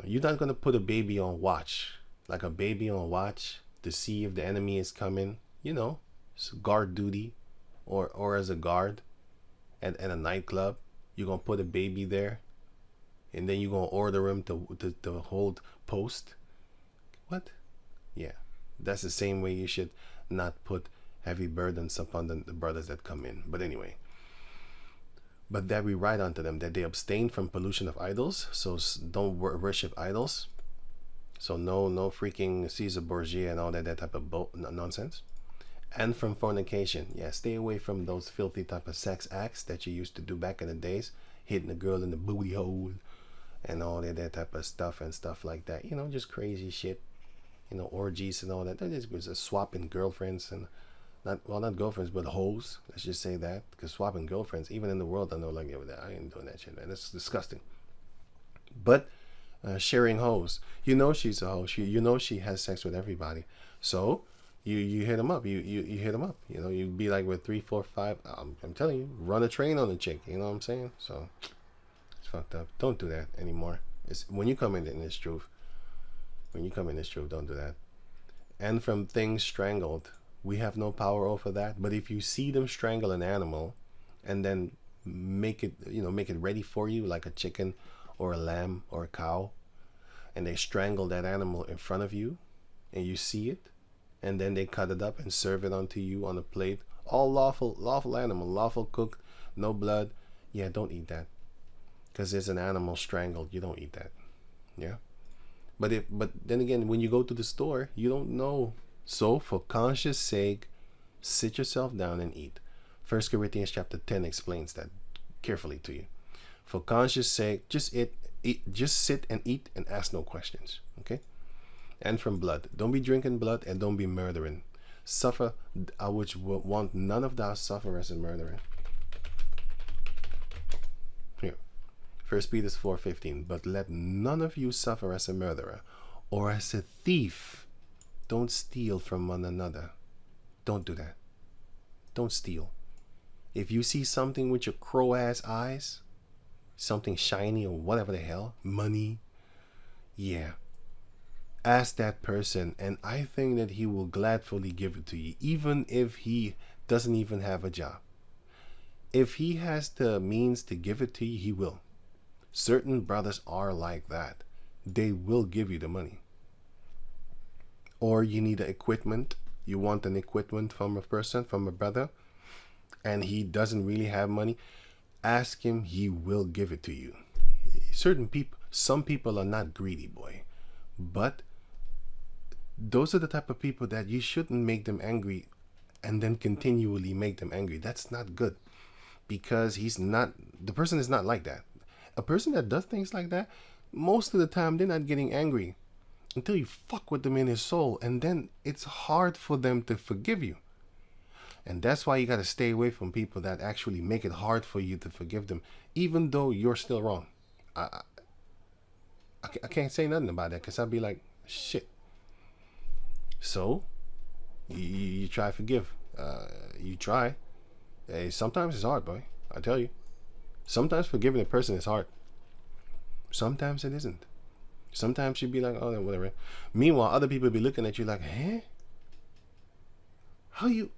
You're not gonna put a baby on watch, like a baby on watch to see if the enemy is coming. You know, guard duty, or as a guard at a nightclub. You're gonna put a baby there, and then you're gonna order him to hold post. What? Yeah, that's the same way you should not put heavy burdens upon the brothers that come in. But anyway, but that we write unto them that they abstain from pollution of idols. So don't worship idols. So no freaking Caesar Borgia and all that type of nonsense. And from fornication. Yeah, stay away from those filthy type of sex acts that you used to do back in the days, hitting a girl in the booty hole and all that type of stuff and stuff like that. You know, just crazy shit. You know, orgies and all that. That just a swapping girlfriends and not girlfriends, but hoes. Let's just say that, because swapping girlfriends, even in the world, I know, like, yeah, I ain't doing that shit, man. That's disgusting. But sharing hoes, you know, she's a hoe. You know, she has sex with everybody. So you hit them up. You hit them up. You know, you be like with 3, 4, 5. I'm telling you, run a train on the chick. You know what I'm saying? So it's fucked up. Don't do that anymore. It's when you come in this truth. When you come in this truth, don't do that. And from things strangled, we have no power over that. But if you see them strangle an animal and then make it ready for you, like a chicken or a lamb or a cow, and they strangle that animal in front of you and you see it, and then they cut it up and serve it onto you on a plate, all lawful animal, lawful cooked, no blood, yeah, don't eat that, because it's an animal strangled. You don't eat that. Yeah. But then again, when you go to the store, you don't know. So for conscience sake, sit yourself down and eat. 1 Corinthians chapter 10 explains that carefully to you. For conscience sake, just just sit and eat and ask no questions. Okay? And from blood, don't be drinking blood and don't be murdering. Suffer, I would want none of thou suffer as a murderer. Here, 1 Peter 4:15. But let none of you suffer as a murderer or as a thief. Don't steal from one another. Don't do that. Don't steal. If you see something with your crow-ass eyes, something shiny or whatever the hell, money, yeah, ask that person, and I think that he will gladly give it to you, even if he doesn't even have a job. If he has the means to give it to you, he will. Certain brothers are like that. They will give you the money. Or you need an equipment. You want an equipment from a person, from a brother, and he doesn't really have money. Ask him, he will give it to you. Some people are not greedy, boy. But those are the type of people that you shouldn't make them angry and then continually make them angry. That's not good, because the person is not like that. A person that does things like that, most of the time they're not getting angry until you fuck with them in his soul, and then it's hard for them to forgive you. And that's why you got to stay away from people that actually make it hard for you to forgive them, even though you're still wrong. I can't say nothing about that, because I'd be like, shit. So you try to forgive. You try. Hey, sometimes it's hard, boy. I tell you. Sometimes forgiving a person is hard. Sometimes it isn't. Sometimes you'd be like, oh, whatever. Meanwhile, other people be looking at you like, huh? How you?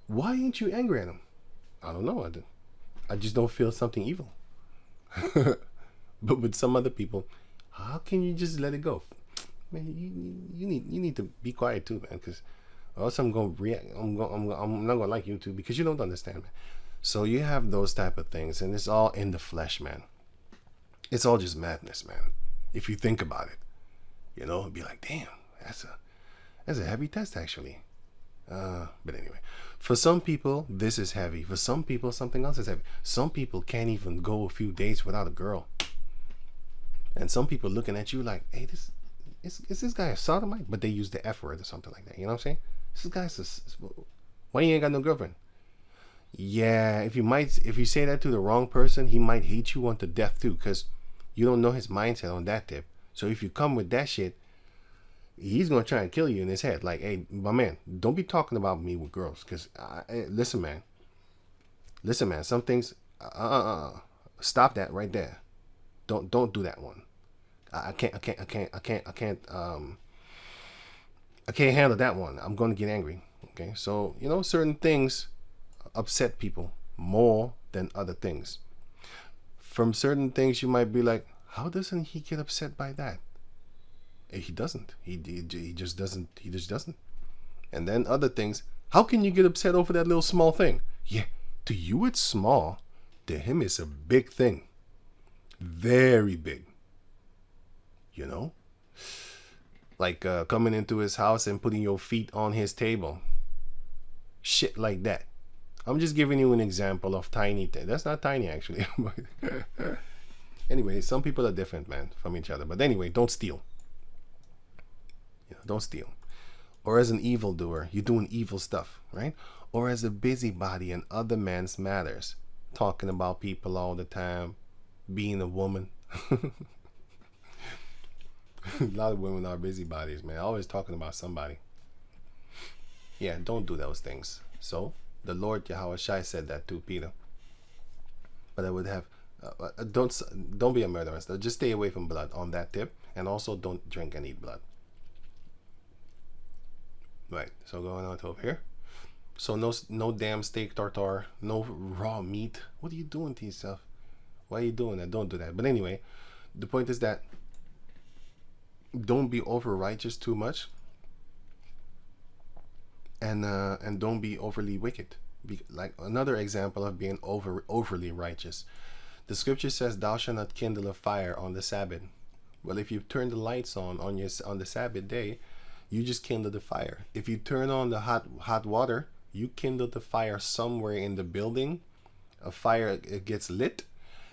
Why ain't you angry at him? I don't know. I just don't feel something evil. But with some other people, how can you just let it go? Man, you need to be quiet too, man, because or else I'm gonna react. I'm not gonna like you too, because you don't understand, man. So you have those type of things, and it's all in the flesh, man. It's all just madness, man. If you think about it, you know, it'd be like, damn, that's a heavy test, actually. But anyway, for some people, this is heavy. For some people, something else is heavy. Some people can't even go a few days without a girl. And some people looking at you like, hey, is this guy a sodomite? But they use the F word or something like that. You know what I'm saying? This guy's why you ain't got no girlfriend? Yeah, if you say that to the wrong person, he might hate you unto death too, because you don't know his mindset on that tip. So if you come with that shit, he's gonna try and kill you in his head. Like, hey, my man, don't be talking about me with girls, because listen, man. Some things, stop that right there. Don't do that one. I can't handle that one. I'm going to get angry. Okay, so certain things upset people more than other things. From certain things, you might be like, how doesn't he get upset by that? He doesn't. He just doesn't. He just doesn't. And then other things, how can you get upset over that little small thing? Yeah, to you it's small. To him it's a big thing. Very big. Like coming into his house and putting your feet on his table. Shit like that. I'm just giving you an example of tiny thing. That's not tiny, actually. Anyway, some people are different, man, from each other. But anyway, don't steal. Don't steal. Or as an evildoer, you're doing evil stuff, right? Or as a busybody in other men's matters, talking about people all the time, being a woman. A lot of women are busybodies, man. Always talking about somebody. Yeah, don't do those things. So the Lord Yahweh Shai said that to Peter. But I would have don't be a murderer. So just stay away from blood on that tip, and also don't drink and eat blood. Right. So going on to over here. So no damn steak tartare, no raw meat. What are you doing to yourself? Why are you doing that? Don't do that. But anyway, the point is that don't be over righteous too much, and don't be overly wicked. Like another example of being overly righteous, the scripture says, "Thou shalt not kindle a fire on the Sabbath." Well, if you turn the lights on the Sabbath day, you just kindle the fire. If you turn on the hot water, you kindle the fire somewhere in the building. A fire, it gets lit,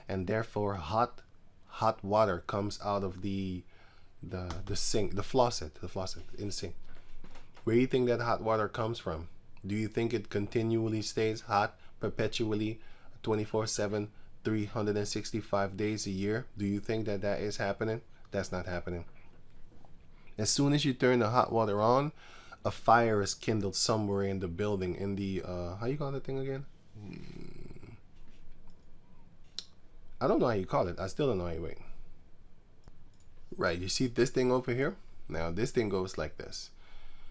and therefore hot water comes out of the sink, the faucet in the sink. Where do you think that hot water comes from? Do you think it continually stays hot perpetually 24/7, 365 days a year? Do you think that is happening? That's not happening. As soon as you turn the hot water on, a fire is kindled somewhere in the building, in the how you call that thing again? I don't know how you call it. I still don't know how you wait. Right, you see this thing over here? Now this thing goes like this.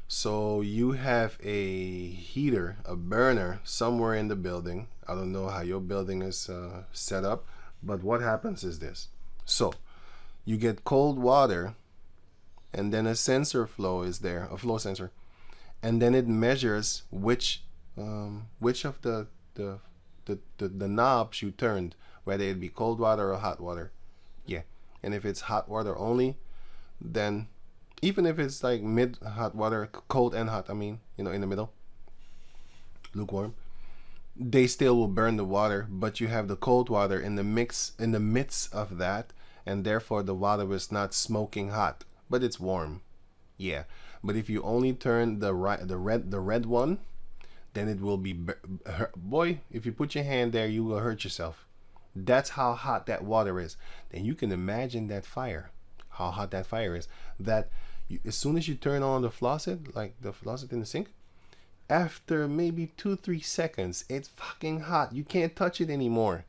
So you have a heater, a burner somewhere in the building. I don't know how your building is set up, but what happens is this. So you get cold water, and then a sensor flow is there, a flow sensor, and then it measures which of the knobs you turned, whether it be cold water or hot water. Yeah. And if it's hot water only, then even if it's like mid hot water, cold and hot, in the middle, lukewarm, they still will burn the water, but you have the cold water in the midst of that, and therefore the water is not smoking hot, but it's warm. Yeah. But if you only turn the red one, then it will be boy, if you put your hand there, you will hurt yourself. That's how hot that water is. Then you can imagine that fire, how hot that fire is. That as soon as you turn on the faucet, like the faucet in the sink, after maybe 2-3 seconds, it's fucking hot. You can't touch it anymore.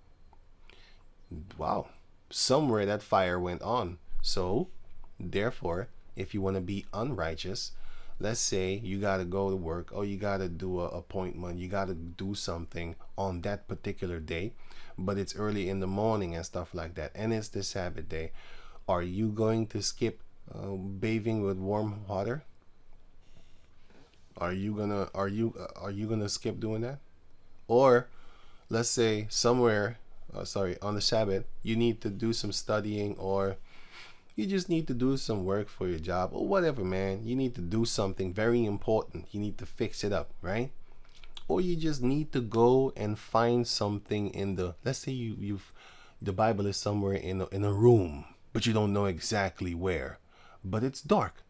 Wow. Somewhere that fire went on. So, therefore, if you want to be unrighteous, let's say you got to go to work, or you got to do an appointment, you got to do something on that particular day, but it's early in the morning and stuff like that, and it's the Sabbath day. Are you going to skip bathing with warm water? Are you gonna skip doing that? Or let's say somewhere, on the Sabbath, you need to do some studying, or you just need to do some work for your job, or whatever, man. You need to do something very important. You need to fix it up, right? Or you just need to go and find something in the, let's say the Bible is somewhere in a room, but you don't know exactly where, but it's dark.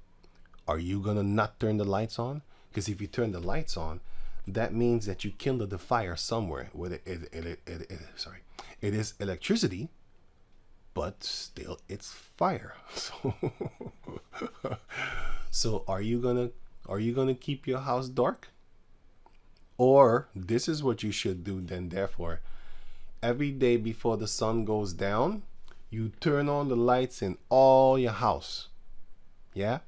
Are you gonna not turn the lights on? Because if you turn the lights on, that means that you kindled the fire somewhere. Where it is electricity, but still it's fire. So are you gonna keep your house dark? Or this is what you should do then, therefore, every day before the sun goes down, You turn on the lights in all your house. Yeah?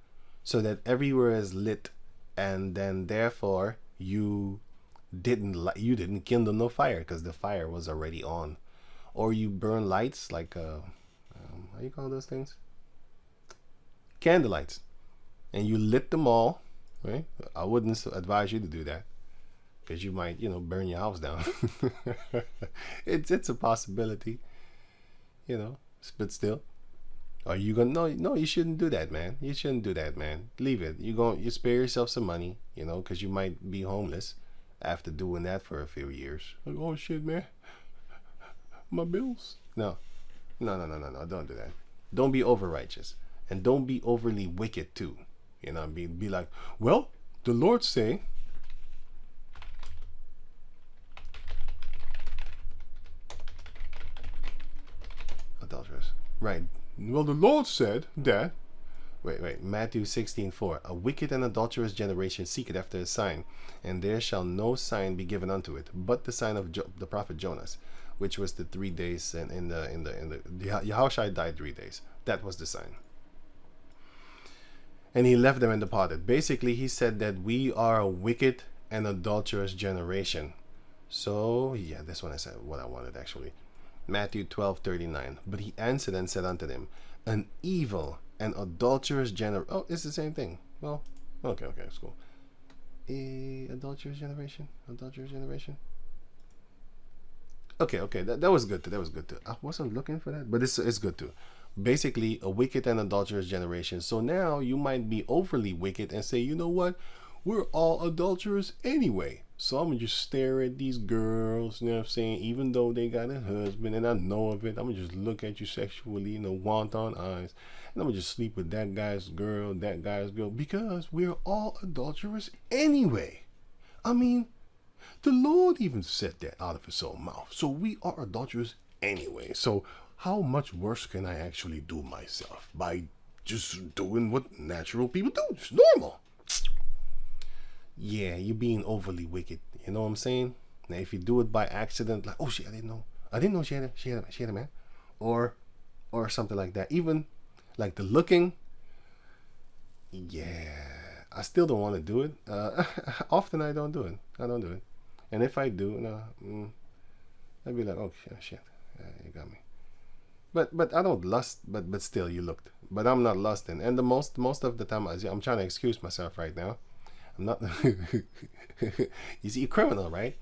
So that everywhere is lit, and then therefore you didn't kindle no fire because the fire was already on. Or you burn lights like how you call those things? Candle lights. And you lit them all, right? I wouldn't advise you to do that because you might, burn your house down. It's a possibility, but still. Are you gonna no, you shouldn't do that, man. You shouldn't do that, man. Leave it. You spare yourself some money, because you might be homeless after doing that for a few years. Like, oh shit, man, my bills. No, don't do that. Don't be over righteous, and don't be overly wicked too. Be like, well, the Lord say. Adulterous, right? Well, the Lord said that. Wait. Matthew 16:4. A wicked and adulterous generation seeketh after a sign, and there shall no sign be given unto it, but the sign of the prophet Jonas, which was the 3 days, and in the Yahushua died 3 days. That was the sign. And he left them and departed. Basically, he said that we are a wicked and adulterous generation. So yeah, that's what I said. What I wanted actually. Matthew 12:39. But he answered and said unto them, an evil and adulterous generation. Oh, it's the same thing. Well, okay, it's cool. Adulterous generation. Okay, that was good too. I wasn't looking for that, but it's good too. Basically, a wicked and adulterous generation. So now you might be overly wicked and say, you know what? We're all adulterers anyway. So I'm going to just stare at these girls, you know what I'm saying? Even though they got a husband and I know of it, I'm going to just look at you sexually, wanton eyes. And I'm going to just sleep with that guy's girl, because we're all adulterers anyway. I mean, the Lord even said that out of his own mouth. So we are adulterers anyway. So how much worse can I actually do myself by just doing what natural people do? It's normal. Yeah, you're being overly wicked. You know what I'm saying? Now, if you do it by accident, like, oh shit, I didn't know she had a man, or something like that. Even like the looking. Yeah, I still don't want to do it. Often I don't do it. And if I do, I'd be like, oh shit, you got me. But I don't lust. But still, you looked. But I'm not lusting. And the most of the time, I'm trying to excuse myself right now. I'm not. You see, a criminal, right?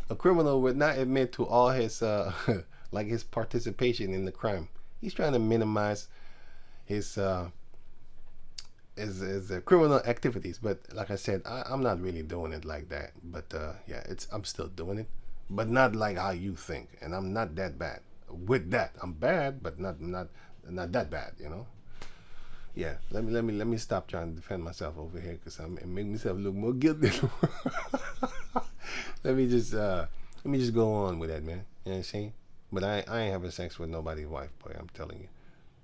A criminal would not admit to all his his participation in the crime. He's trying to minimize his criminal activities. But like I said, I'm not really doing it like that. But yeah, I'm still doing it, but not like how you think. And I'm not that bad. With that, I'm bad, but not that bad. Yeah, let me stop trying to defend myself over here because I'm making myself look more guilty. let me just go on with that, man. You know what I'm saying? But I ain't having sex with nobody's wife, boy. I'm telling you,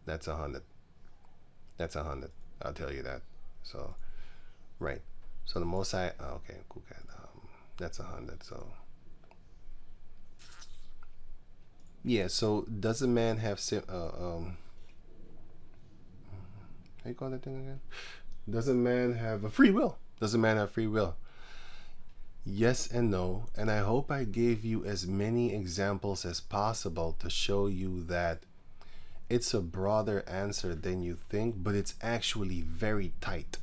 that's 100. That's 100. I'll tell you that. So, right. So the most okay, cool cat. That's 100. So, yeah. So does a man have how you call that thing again? Does a man have a free will? Yes and no. And I hope I gave you as many examples as possible to show you that it's a broader answer than you think, but it's actually very tight.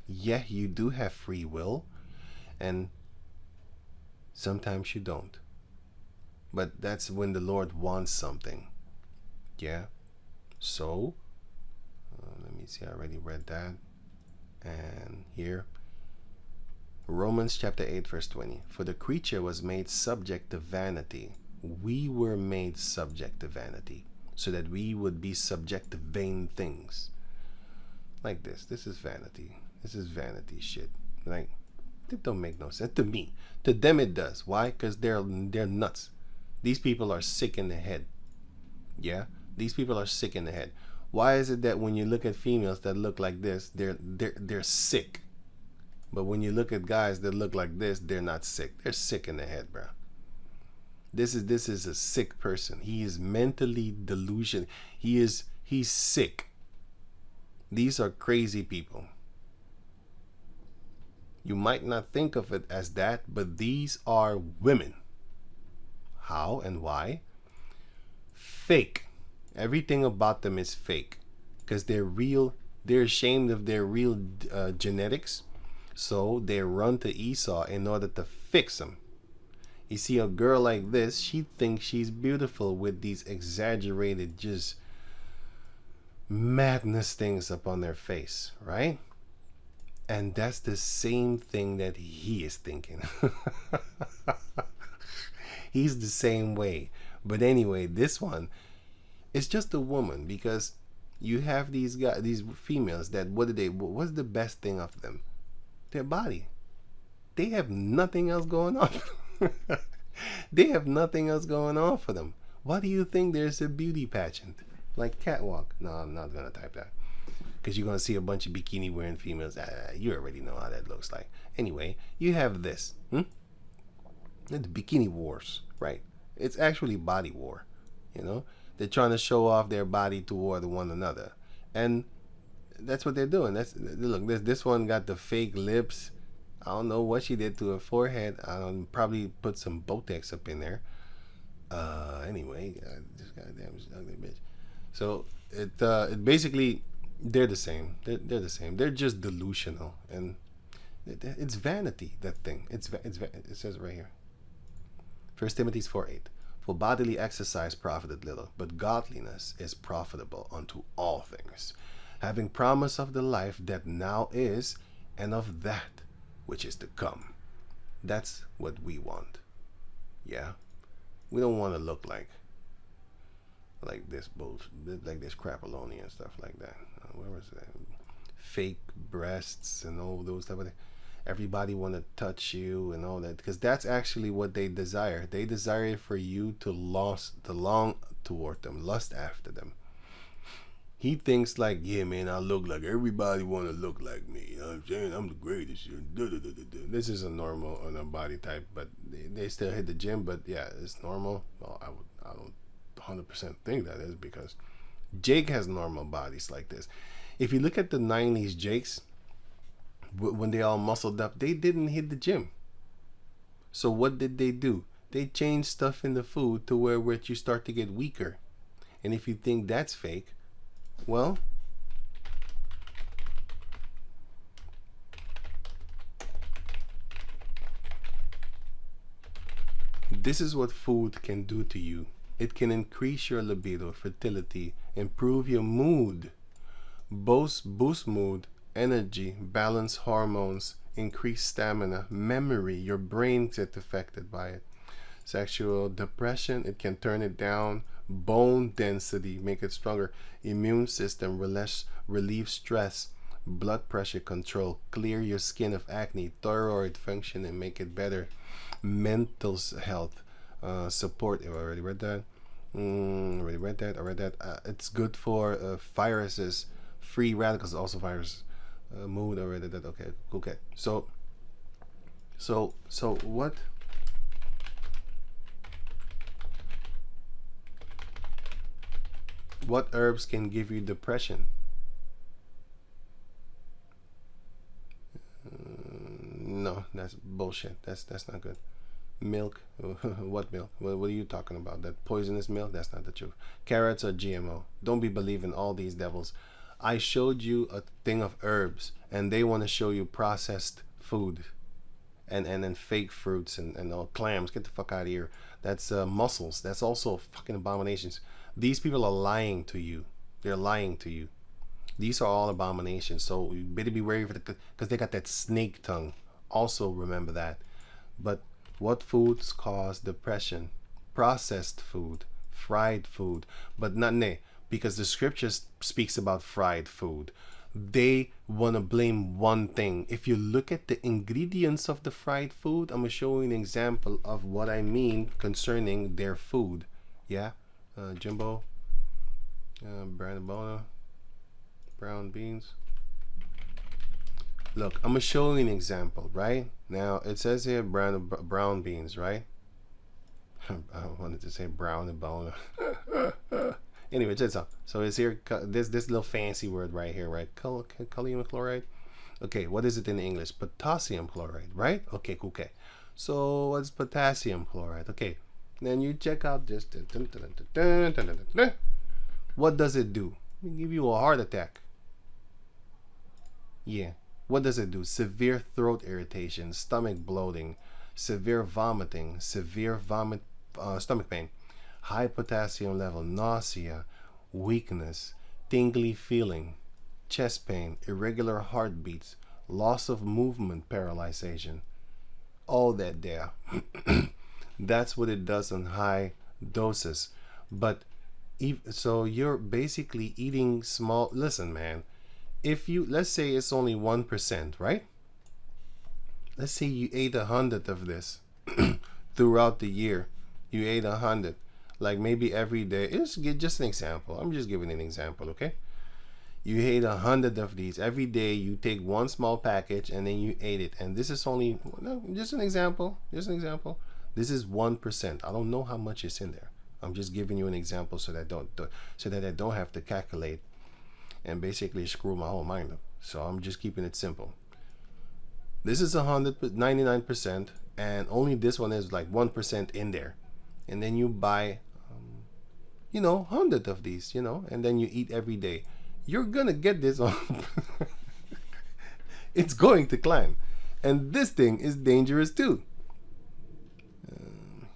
Yeah, you do have free will, and sometimes you don't. But that's when the Lord wants something. Yeah? So, let me see, I already read that. And here, Romans chapter 8, verse 20. For the creature was made subject to vanity. We were made subject to vanity, so that we would be subject to vain things. Like this. This is vanity. This is vanity shit. Like, it don't make no sense to me. To them it does. Why? Because they're nuts. These people are sick in the head. Yeah? These people are sick in the head. Why is it that when you look at females that look like this, they're sick? But when you look at guys that look like this, they're not sick. They're sick in the head, bro. This is a sick person. He is mentally delusional. He's sick. These are crazy people. You might not think of it as that, but these are women. How and why? Fake. Everything about them is fake because they're ashamed of their real genetics, so they run to Esau in order to fix them. You see, a girl like this, she thinks she's beautiful with these exaggerated, just madness things up on their face, right? And that's the same thing that he is thinking. He's the same way. But anyway, this one is just a woman, because you have these guys, these females that what's the best thing of them? Their body. They have nothing else going on. They have nothing else going on for them. Why do you think there's a beauty pageant like catwalk? No, I'm not gonna type that, because you're gonna see a bunch of bikini wearing females. You already know how that looks like. Anyway, you have this. The bikini wars, right? It's actually body war. You know, they're trying to show off their body toward one another, and that's what they're doing. Look. This one got the fake lips. I don't know what she did to her forehead. Probably put some Botox up in there. Anyway, this goddamn ugly bitch. So it basically, they're the same. They're the same. They're just delusional, and it's vanity. That thing. It says right here. 1 Timothy 4:8. For bodily exercise profited little, but godliness is profitable unto all things, having promise of the life that now is, and of that which is to come. That's what we want. Yeah, we don't want to look like this bullshit, like this crapoloni and stuff like that. Where was that? Fake breasts and all those type of things. Everybody want to touch you and all that, because that's actually what they desire. They desire for you to long toward them, lust after them. He thinks like, yeah, man, I look like everybody want to look like me. You know what I'm saying? I'm the greatest. This is a normal on a body type, but they still hit the gym. But yeah, it's normal. Well, I don't 100% think that is, because Jake has normal bodies like this. If you look at the 90s Jakes, when they all muscled up, they didn't hit the gym. So what did they do? They changed stuff in the food to where you start to get weaker. And if you think that's fake, well, this is what food can do to you. It can increase your libido, fertility, improve your mood, boost mood, energy, balance hormones, increase stamina, memory. Your brain gets affected by it. Sexual depression, it can turn it down. Bone density, make it stronger. Immune system, relieve stress. Blood pressure control, clear your skin of acne. Thyroid function and make it better. Mental health, support. I already read that. I read that. It's good for viruses, free radicals, also viruses. Mood, I read that. Okay. So what? What herbs can give you depression? No, that's bullshit. That's not good. Milk? What milk? What are you talking about? That poisonous milk? That's not the truth. Carrots are GMO. Don't be believing all these devils. I showed you a thing of herbs, and they want to show you processed food and then fake fruits and all clams. Get the fuck out of here. That's mussels. That's also fucking abominations. These people are lying to you. They're lying to you. These are all abominations. So you better be wary, because they got that snake tongue. Also remember that. But what foods cause depression? Processed food, fried food, but not because the scriptures speaks about fried food. They want to blame one thing. If you look at the ingredients of the fried food, I'm going to show you an example of what I mean concerning their food. Yeah, Jimbo, Brandon, brown beans. Look, I'm going to show you an example, right? Now, it says here brown beans, right? I wanted to say brown and bone. Anyway, check this out. So it's here, this little fancy word right here, right? Calcium chloride. Okay, what is it in English? Potassium chloride, right? Okay, cool. Okay. So what's potassium chloride? Okay, then you check out this. What does it do? It give you a heart attack. Yeah. What does it do? Severe throat irritation, stomach bloating, severe vomiting, stomach pain, high potassium level, nausea, weakness, tingly feeling, chest pain, irregular heartbeats, loss of movement, paralyzation, all that there. That's what it does in high doses. But so you're basically eating small. Listen, man, if you, let's say it's only 1%, right? Let's say you ate 100 of this throughout the year. You ate 100, like maybe every day. It's just an example. I'm just giving an example, okay? You ate 100 of these every day. You take one small package and then you ate it. And this is only, just an example. Just an example. This is 1%. I don't know how much is in there. I'm just giving you an example so that I don't have to calculate and basically screw my whole mind up. So I'm just keeping it simple. This is 99%, and only this one is like 1% in there. And then you buy, 100 of these, and then you eat every day. You're gonna get this on. It's going to climb, and this thing is dangerous too.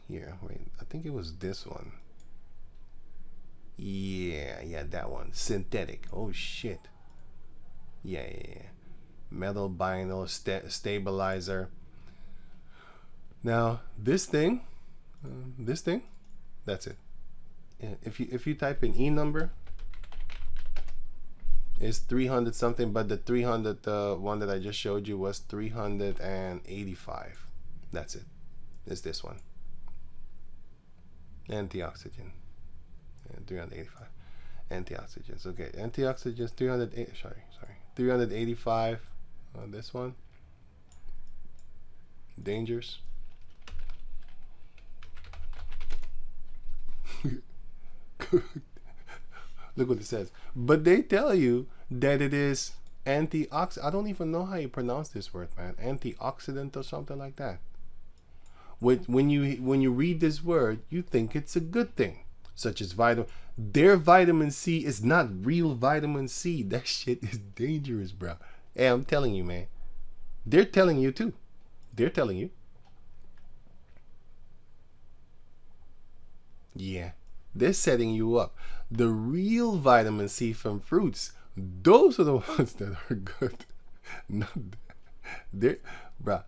Here, wait. I think it was this one. Yeah, that one. Synthetic. Oh shit. Yeah. Metal vinyl stabilizer. Now this thing, that's it. If you type in E number, it's 300 something, but the 300 one that I just showed you was 385. That's it. It's this one. Antioxidant. 385 antioxidants. Okay, antioxidants 385 on this one. Dangers. Look what it says. But they tell you that it is antioxidant. I don't even know how you pronounce this word, man. Antioxidant or something like that. When you read this word, you think it's a good thing. Such as their vitamin C is not real vitamin C. That shit is dangerous, bro. Hey, I'm telling you, man. They're telling you too. They're telling you. Yeah. They're setting you up. The real vitamin C from fruits, those are the ones that are good. Not they're, bro.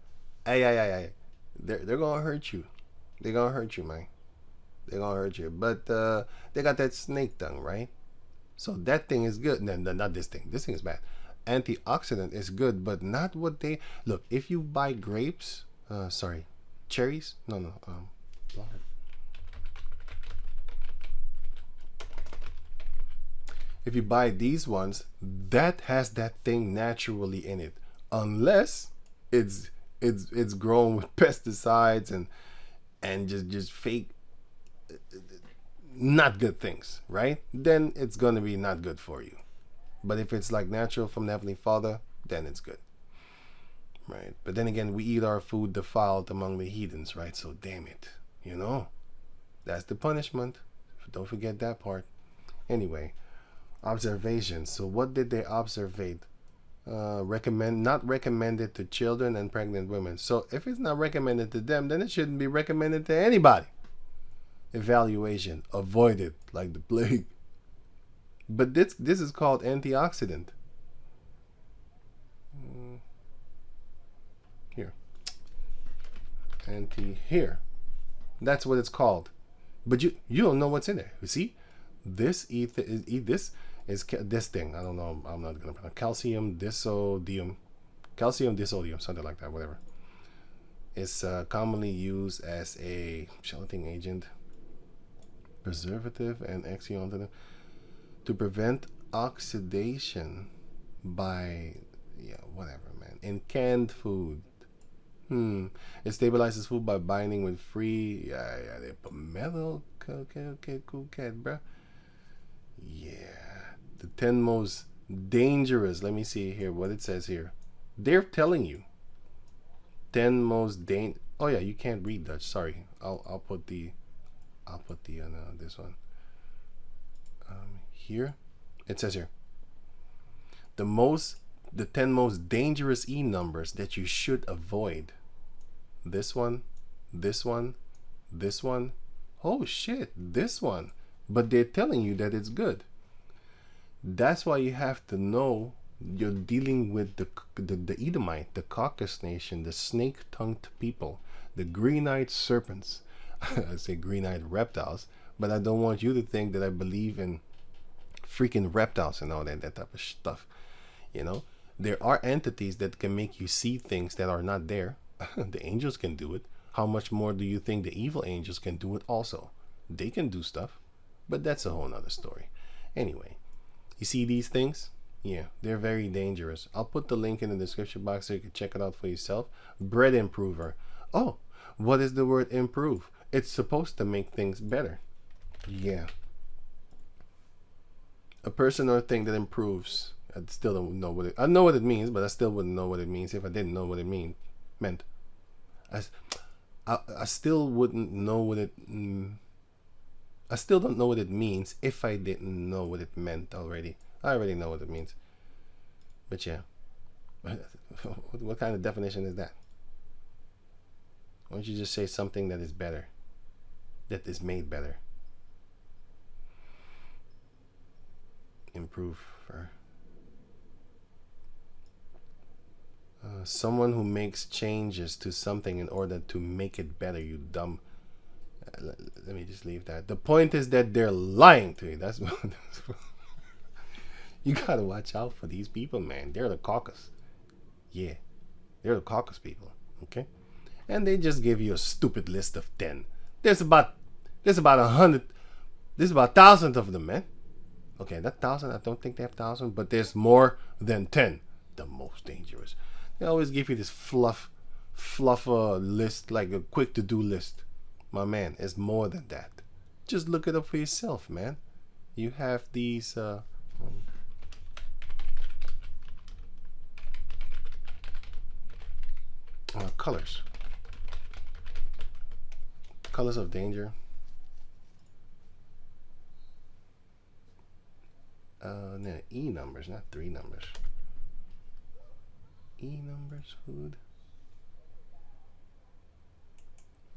Hey. They're gonna hurt you. They're gonna hurt you, man. They're gonna hurt you. But they got that snake tongue, right? So that thing is good. No, not this thing. This thing is bad. Antioxidant is good, but not what they look. If you buy grapes, cherries. No. If you buy these ones, that has that thing naturally in it, unless it's grown with pesticides and just fake, not good things, right? Then it's gonna be not good for you. But if it's like natural from the Heavenly Father, then it's good, right? But then again, we eat our food defiled among the heathens, right? So damn it, that's the punishment. Don't forget that part. Anyway, observations. So what did they observate? Not recommended to children and pregnant women. So if it's not recommended to them, then it shouldn't be recommended to anybody. Evaluation. Avoid it like the plague. But this is called antioxidant. Here. That's what it's called. But you don't know what's in there. You see? This thing. I don't know. I'm not gonna pronounce. Calcium disodium, something like that. Whatever. It's commonly used as a gelatin agent, preservative, and exfoliant to prevent oxidation by whatever, man. In canned food, It stabilizes food by binding with free. Yeah, they put metal. Okay, cool cat, bruh. Yeah, the 10 most dangerous. Let me see here what it says here. They're telling you 10 most dangerous. Oh yeah, you can't read Dutch. Sorry, I'll put the this one here. It says here the 10 most dangerous E numbers that you should avoid. This one, this one, this one. Oh shit, this one. But they're telling you that it's good. That's why you have to know you're dealing with the Edomite, the Caucasus nation, the snake-tongued people, the green-eyed serpents. I say green-eyed reptiles, but I don't want you to think that I believe in freaking reptiles and all that type of stuff. You know, there are entities that can make you see things that are not there. The angels can do it. How much more do you think the evil angels can do it also? They can do stuff, but that's a whole nother story. Anyway, you see these things? Yeah, they're very dangerous. I'll put the link in the description box so you can check it out for yourself. Bread improver. Oh, what is the word improve? It's supposed to make things better. Yeah. A person or thing that improves. I still don't know what it... I know what it means, but I still wouldn't know what it means if I didn't know what it meant. I still wouldn't know what it... I still don't know what it means if I didn't know what it meant already. I already know what it means. But yeah. What kind of definition is that? Why don't you just say something that is better? That is made better. Improve. Someone who makes changes to something in order to make it better, you dumb. Let me just leave that. The point is that they're lying to you. That's you gotta watch out for these people, man. They're the Caucasus. Yeah, they're the Caucasus people. Okay, and they just give you a stupid list of 10. There's about 100. There's about 1,000 of them, man. Okay, that 1,000. I don't think they have 1,000, but there's more than 10. The most dangerous. They always give you this fluff list, like a quick to-do list. My man, it's more than that. Just look it up for yourself, man. You have these colors of danger. No, E numbers, not 3 numbers. E numbers, food.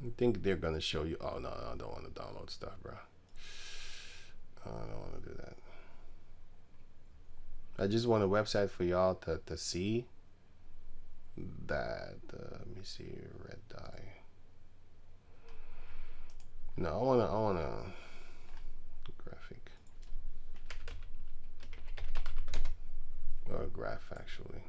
You think they're gonna show you? Oh no, I don't want to download stuff, bro. I don't want to do that. I just want a website for y'all to see that. Let me see, red dye. No, I want a graphic or a graph actually.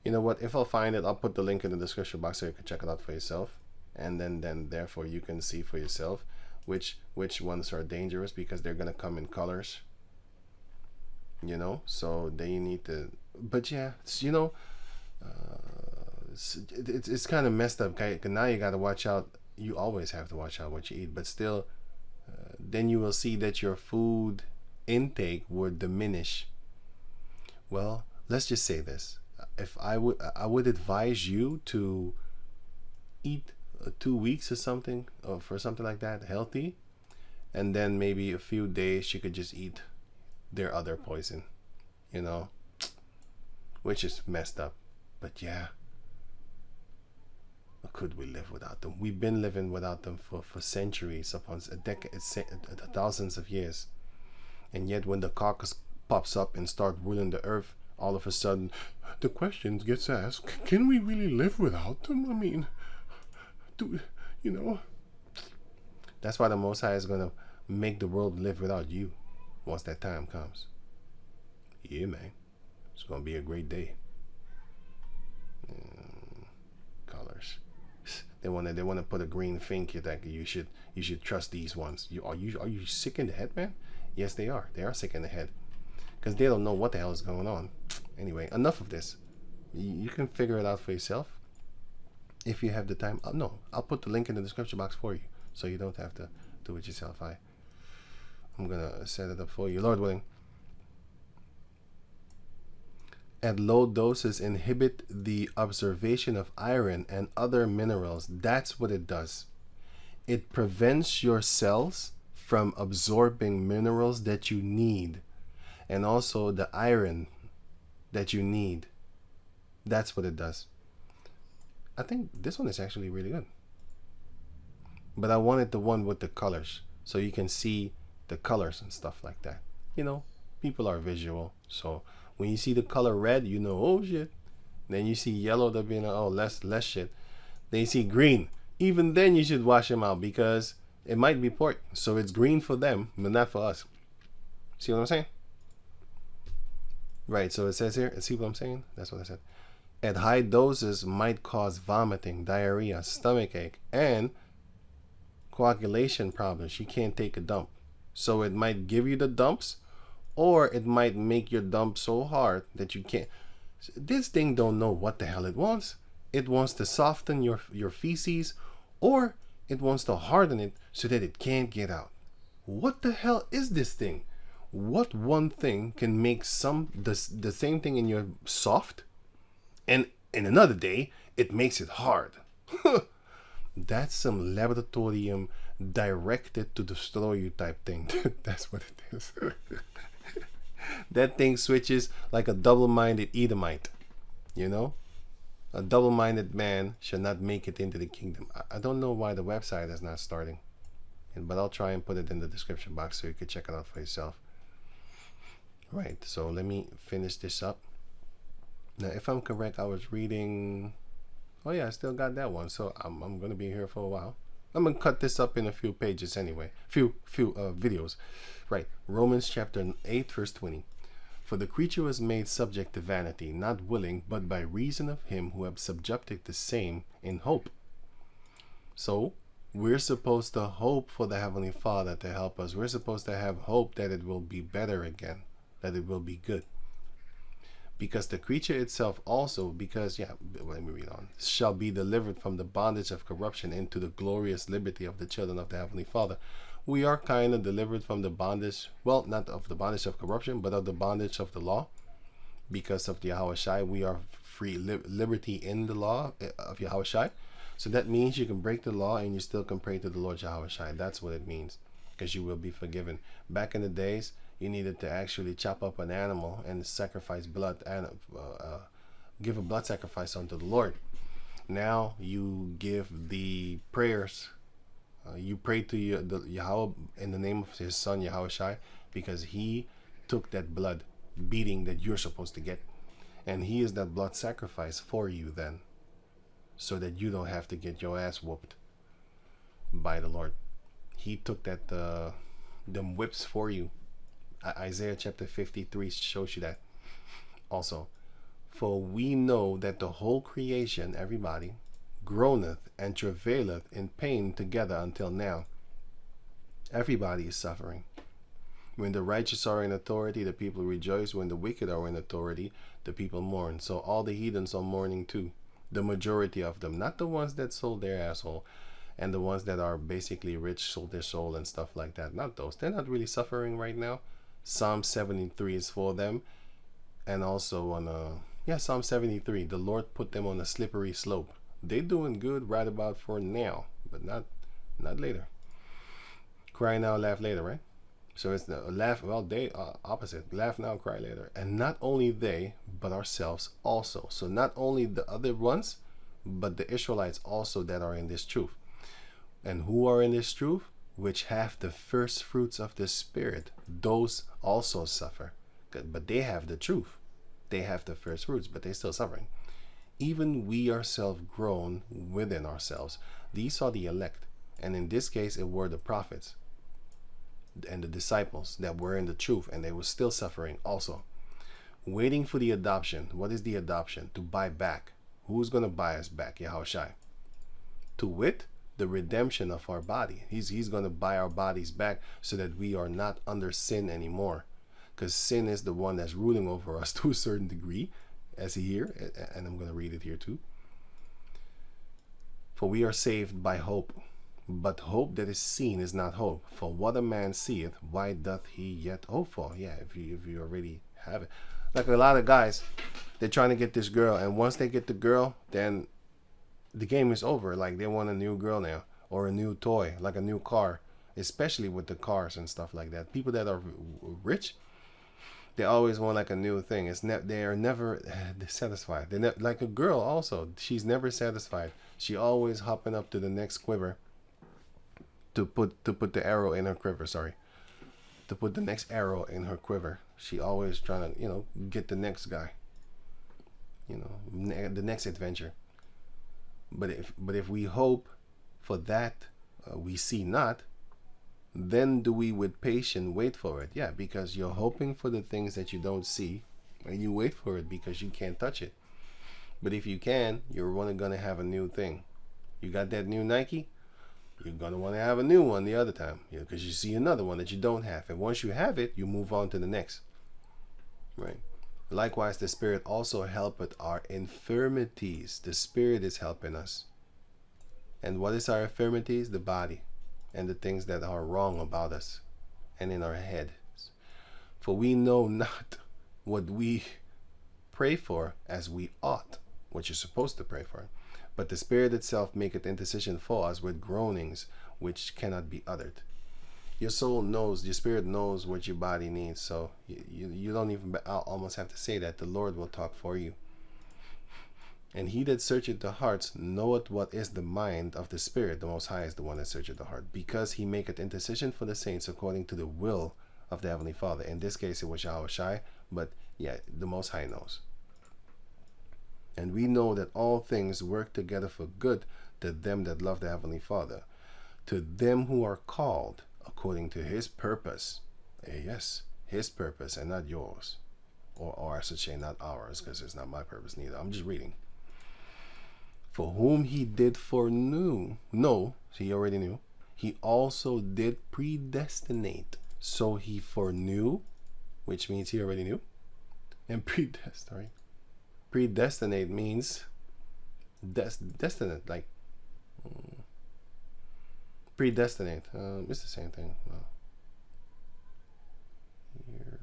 You know what? If I'll find it, I'll put the link in the description box so you can check it out for yourself, and then therefore you can see for yourself which ones are dangerous, because they're gonna come in colors. You know, so they need to. But yeah, you know, it's kind of messed up. Now you gotta watch out. You always have to watch out what you eat, but still, then you will see that your food intake would diminish. Well, let's just say this. If I would advise you to eat 2 weeks or something, or for something like that, healthy, and then maybe a few days you could just eat their other poison, you know, which is messed up. But yeah, could we live without them? We've been living without them for centuries, upon a decade, thousands of years, and yet when the Caucasus pops up and start ruling the earth, all of a sudden the question gets asked, can we really live without them? I mean, you know, that's why the Most High is gonna make the world live without you once that time comes. Yeah, man, it's gonna be a great day. Colors. They wanna put a green finger that you should trust these ones. Are you sick in the head, man? Yes, they are. They are sick in the head because they don't know what the hell is going on. Anyway, enough of this. You can figure it out for yourself if you have the time. No, I'll put the link in the description box for you, so you don't have to do it yourself. I'm gonna set it up for you, Lord willing. At low doses, inhibit the absorption of iron and other minerals. That's what it does. It prevents your cells from absorbing minerals that you need, and also the iron that you need. That's what it does. I think this one is actually really good, but I wanted the one with the colors so you can see the colors and stuff like that. You know, people are visual, so when you see the color red, you know, oh shit. Then you see yellow, they'll be like, oh, less shit. Then you see green. Even then you should wash them out because it might be pork. So it's green for them, but not for us. See what I'm saying? Right, so it says here, see what I'm saying? That's what I said. At high doses might cause vomiting, diarrhea, stomach ache, and coagulation problems. You can't take a dump. So it might give you the dumps, or it might make your dump so hard that you can't. This thing don't know what the hell it wants. It wants to soften your feces, or it wants to harden it so that it can't get out. What the hell is this thing? What one thing can make the same thing in your soft, and in another day it makes it hard? That's some laboratorium directed to destroy you type thing. That's what it is. That thing switches like a double-minded Edomite. You know, a double-minded man shall not make it into the kingdom. I don't know why the website is not starting, but I'll try and put it in the description box so you can check it out for yourself. Right, so let me finish this up. Now, if I'm correct, I was reading. Oh yeah, I still got that one, so I'm gonna be here for a while. I'm gonna cut this up in a few pages anyway, few videos. Right, Romans chapter 8 verse 20. For the creature was made subject to vanity, not willing, but by reason of him who have subjected the same in hope. So we're supposed to hope for the Heavenly Father to help us. We're supposed to have hope that it will be better again, that it will be good. Because the creature itself also, let me read on, shall be delivered from the bondage of corruption into the glorious liberty of the children of the Heavenly Father. We are kind of delivered from the bondage, well, not of the bondage of corruption, but of the bondage of the law. Because of Yahweh Shai, we are free, liberty in the law of Yahweh Shai. So that means you can break the law and you still can pray to the Lord Yahweh Shai. That's what it means, because you will be forgiven. Back in the days, you needed to actually chop up an animal and sacrifice blood and give a blood sacrifice unto the Lord. Now you give the prayers. You pray to Yahweh in the name of his son Yahweh Shai, because he took that blood beating that you're supposed to get, and he is that blood sacrifice for you then, so that you don't have to get your ass whooped by the Lord. He took that them whips for you. Isaiah chapter 53 shows you that also. For we know that the whole creation, everybody, groaneth and travaileth in pain together until now. Everybody is suffering. When the righteous are in authority, the people rejoice. When the wicked are in authority, the people mourn. So all the heathens are mourning too. The majority of them, not the ones that sold their asshole, and the ones that are basically rich, sold their soul and stuff like that. Not those. They're not really suffering right now. Psalm 73 is for them. And also on Psalm 73, the Lord put them on a slippery slope. They're doing good right about for now, but not later. Cry now, laugh later, right? So it's the laugh, well, they are opposite. Laugh now, cry later. And not only they, but ourselves also. So not only the other ones, but the Israelites also that are in this truth. And who are in this truth? Which have the first fruits of the Spirit. Those also suffer. But they have the truth. They have the first fruits, but they're still suffering. Even we ourselves groan within ourselves. These are the elect. And in this case, it were the prophets and the disciples that were in the truth, and they were still suffering also. Waiting for the adoption. What is the adoption? To buy back. Who's going to buy us back? Yahweh Shai. to wit, the redemption of our body. He's going to buy our bodies back so that we are not under sin anymore. Because sin is the one that's ruling over us to a certain degree, as here, and I'm going to read it here too. For we are saved by hope, but hope that is seen is not hope. For what a man seeth, why doth he yet hope for? Yeah, if you already have it. Like a lot of guys, they're trying to get this girl, and once they get the girl, then the game is over. Like they want a new girl now, or a new toy, like a new car, especially with the cars and stuff like that. People that are rich, they always want like a new thing. They are never satisfied. They're like a girl also. She's never satisfied. She always hopping up to the next quiver to put the arrow in her quiver. Sorry, to put the next arrow in her quiver. She always trying to get the next guy. The next adventure. But if we hope for that we see not, then do we with patience wait for it. Yeah, because you're hoping for the things that you don't see, and you wait for it because you can't touch it. But if you can, you're going to have a new thing. You got that new Nike, you're going to want to have a new one the other time, because you see another one that you don't have. And once you have it, you move on to the next. Right? Likewise, the Spirit also helpeth our infirmities. The Spirit is helping us. And what is our infirmities? The body and the things that are wrong about us and in our heads. For we know not what we pray for as we ought, what you're supposed to pray for. But the Spirit itself maketh intercession for us with groanings which cannot be uttered. Your soul knows, your spirit knows what your body needs. So you don't even almost have to say that. The Lord will talk for you. And he that searcheth the hearts knoweth what is the mind of the Spirit. The Most High is the one that searcheth the heart, because he maketh intercession for the saints according to the will of the Heavenly Father. In this case, it was Yahushai, but yeah, the Most High knows. And we know that all things work together for good to them that love the Heavenly Father, to them who are called according to his purpose. Yes, his purpose and not yours. Or I should say not ours, because it's not my purpose neither. I'm just reading. For whom he did foreknow, no, he already knew, he also did predestinate. So he foreknew, which means he already knew. And predestinate means destinate, like predestinate. It's the same thing. Well,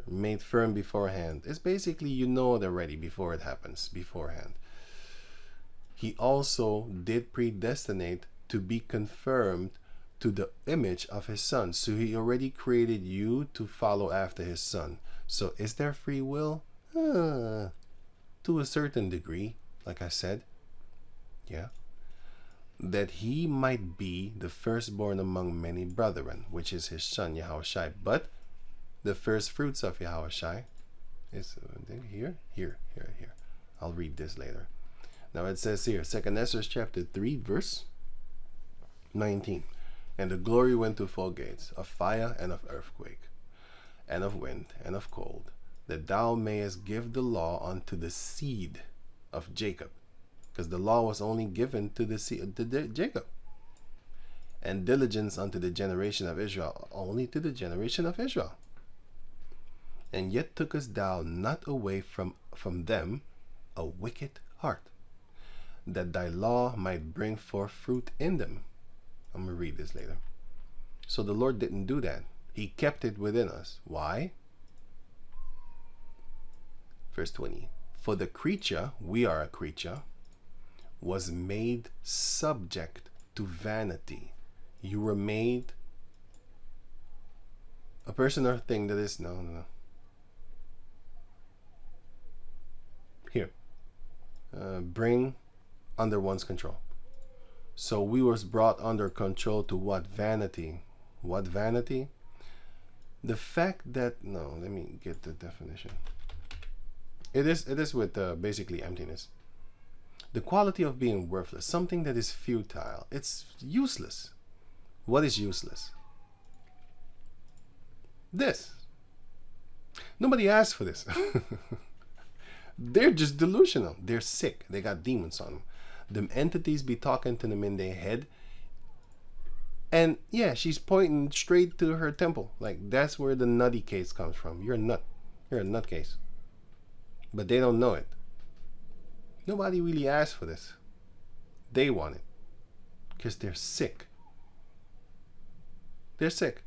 you're made firm beforehand. It's basically it already before it happens, beforehand. He also did predestinate to be confirmed to the image of his Son. So he already created you to follow after his Son. So is there free will? To a certain degree, like I said. Yeah. That he might be the firstborn among many brethren, which is his Son, Yahushai. But the first fruits of Yahushai is here. I'll read this later. Now it says here, 2 Ezra chapter 3, verse 19. And the glory went to 4 gates, of fire and of earthquake, and of wind and of cold, that thou mayest give the law unto the seed of Jacob. Because the law was only given to the seed of Jacob. And diligence unto the generation of Israel, only to the generation of Israel. And yet tookest thou not away from them a wicked heart, that thy law might bring forth fruit in them. I'm going to read this later. So the Lord didn't do that. He kept it within us. Why? Verse 20. For the creature, we are a creature, was made subject to vanity. You were made a person or thing that is... No. Here. Bring under one's control. So we was brought under control to what? Vanity. What vanity? The fact that... No, let me get the definition. It is with basically emptiness. The quality of being worthless. Something that is futile. It's useless. What is useless? This. Nobody asked for this. They're just delusional. They're sick. They got demons on them. them entities be talking to them in their head. And yeah, she's pointing straight to her temple. Like, that's where the nutty case comes from. You're a nut. You're a nutcase. But they don't know it. Nobody really asked for this. They want it. Because they're sick. They're sick.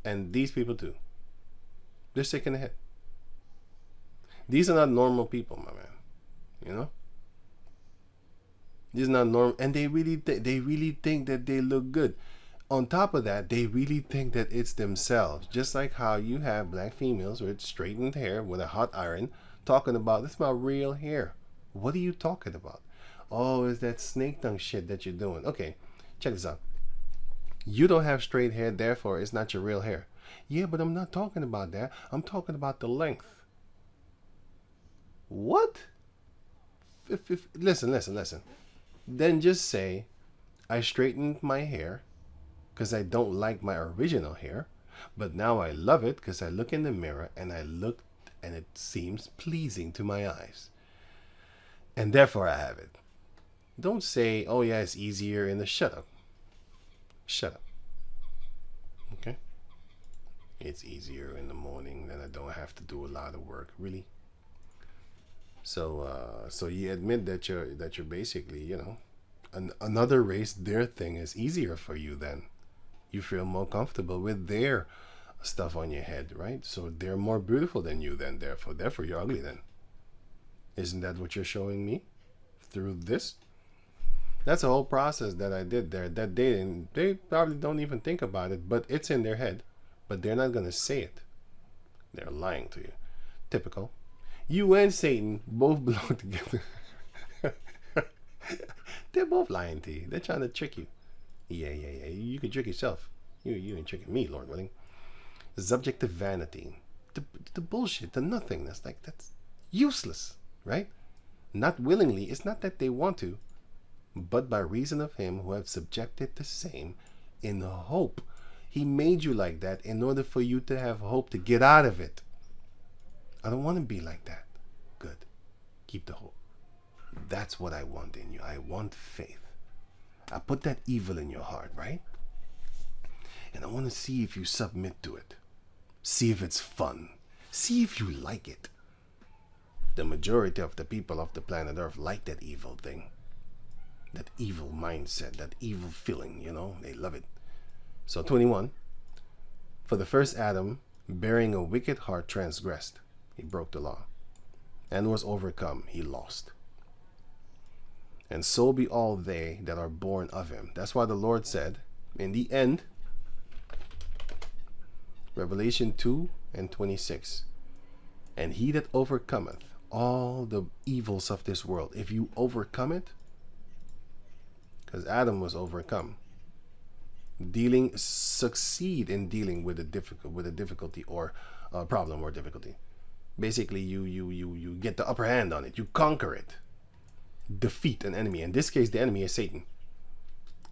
And these people too. They're sick in the head. These are not normal people, my man. You know? These are not normal. And they really think that they look good. On top of that, they really think that it's themselves. Just like how you have black females with straightened hair with a hot iron talking about, that's my real hair. What are you talking about? Oh, it's that snake tongue shit that you're doing. Okay, check this out. You don't have straight hair, therefore it's not your real hair. Yeah, but I'm not talking about that. I'm talking about the length. What? Listen. Then just say, I straightened my hair because I don't like my original hair, but now I love it because I look in the mirror and it seems pleasing to my eyes. And therefore I have it. Don't say, oh yeah, it's easier in the shut up. Shut up. Okay? It's easier in the morning, then I don't have to do a lot of work. Really? So you admit that you're basically, you know, another race, their thing is easier for you then. You feel more comfortable with their stuff on your head, right? So they're more beautiful than you then, therefore you're ugly then. Isn't that what you're showing me through this? That's a whole process that I did there that they probably don't even think about it, but it's in their head, but they're not going to say it. They're lying to you. Typical. You and Satan both belong together. They're both lying to you. They're trying to trick you. Yeah. You can trick yourself. You ain't tricking me, Lord willing. Subjective vanity. The bullshit, the nothingness. Like, that's useless, right? Not willingly. It's not that they want to, but by reason of him who have subjected the same in hope. He made you like that in order for you to have hope to get out of it. I don't want to be like that. Good. Keep the hope. That's what I want in you. I want faith. I put that evil in your heart, right? And I want to see if you submit to it. See if it's fun. See if you like it. The majority of the people of the planet Earth like that evil thing. That evil mindset, that evil feeling, you know, they love it. So 21, for the first Adam, bearing a wicked heart, transgressed. He broke the law and was overcome. He lost. And so be all they that are born of him. That's why the Lord said, in the end, Revelation 2:26, and he that overcometh all the evils of this world, if you overcome it, because Adam was overcome, succeed in dealing with a difficulty or a problem or difficulty. Basically, you get the upper hand on it. You conquer it. Defeat an enemy. In this case, the enemy is Satan.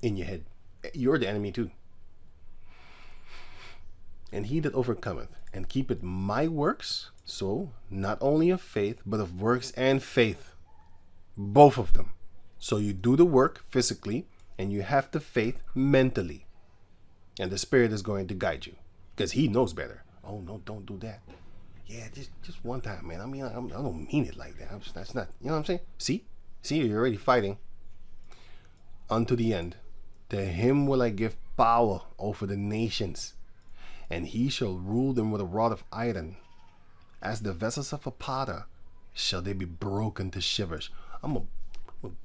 In your head. You're the enemy too. And he that overcometh and keepeth my works, so not only of faith, but of works and faith. Both of them. So you do the work physically, and you have the faith mentally. And the Spirit is going to guide you. Because he knows better. Oh, no, don't do that. Yeah, just one time, man. I mean, I don't mean it like that. That's not, you know what I'm saying? See, you're already fighting. Unto the end. To him will I give power over the nations, and he shall rule them with a rod of iron. As the vessels of a potter shall they be broken to shivers. I'm gonna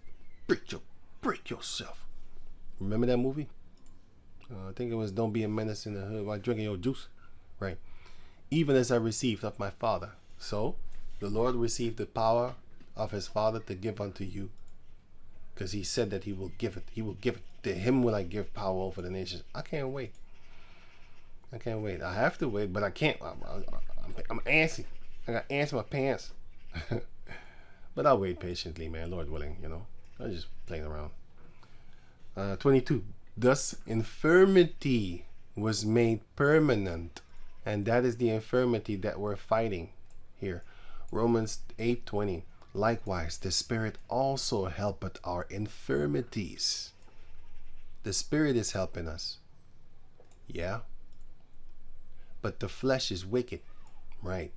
break yourself. Remember that movie? I think it was Don't Be a Menace in the Hood while drinking your juice. Right. Even as I received of my Father. So the Lord received the power of his Father to give unto you. Because he said that he will give it. He will give it. To him will I give power over the nations. I can't wait. I have to wait, but I can't. I'm antsy. I got ants in my pants. But I'll wait patiently, man. Lord willing, you know. I'm just playing around. 22. Thus infirmity was made permanent. And that is the infirmity that we're fighting here. Romans 8:20. Likewise, the Spirit also helpeth our infirmities. The Spirit is helping us. Yeah. But the flesh is wicked. Right.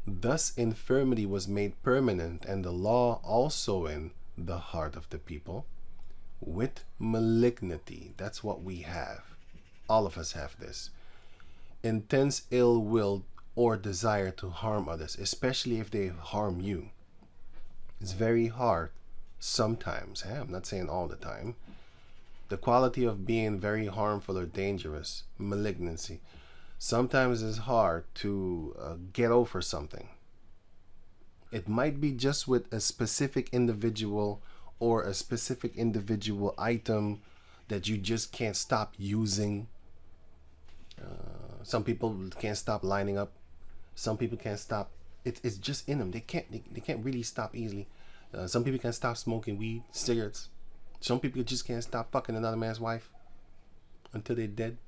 Thus infirmity was made permanent, and the law also in the heart of the people with malignity. That's what we have. All of us have this. Intense ill will or desire to harm others, especially if they harm you. It's very hard sometimes. I'm not saying all the time. The quality of being very harmful or dangerous, malignancy. Sometimes it's hard to get over something. It might be just with a specific individual or a specific individual item that you just can't stop using. Some people can't stop lining up. Some people can't stop. It's just in them. They can't really stop easily. Some people can't stop smoking weed, cigarettes. Some people just can't stop fucking another man's wife until they're dead.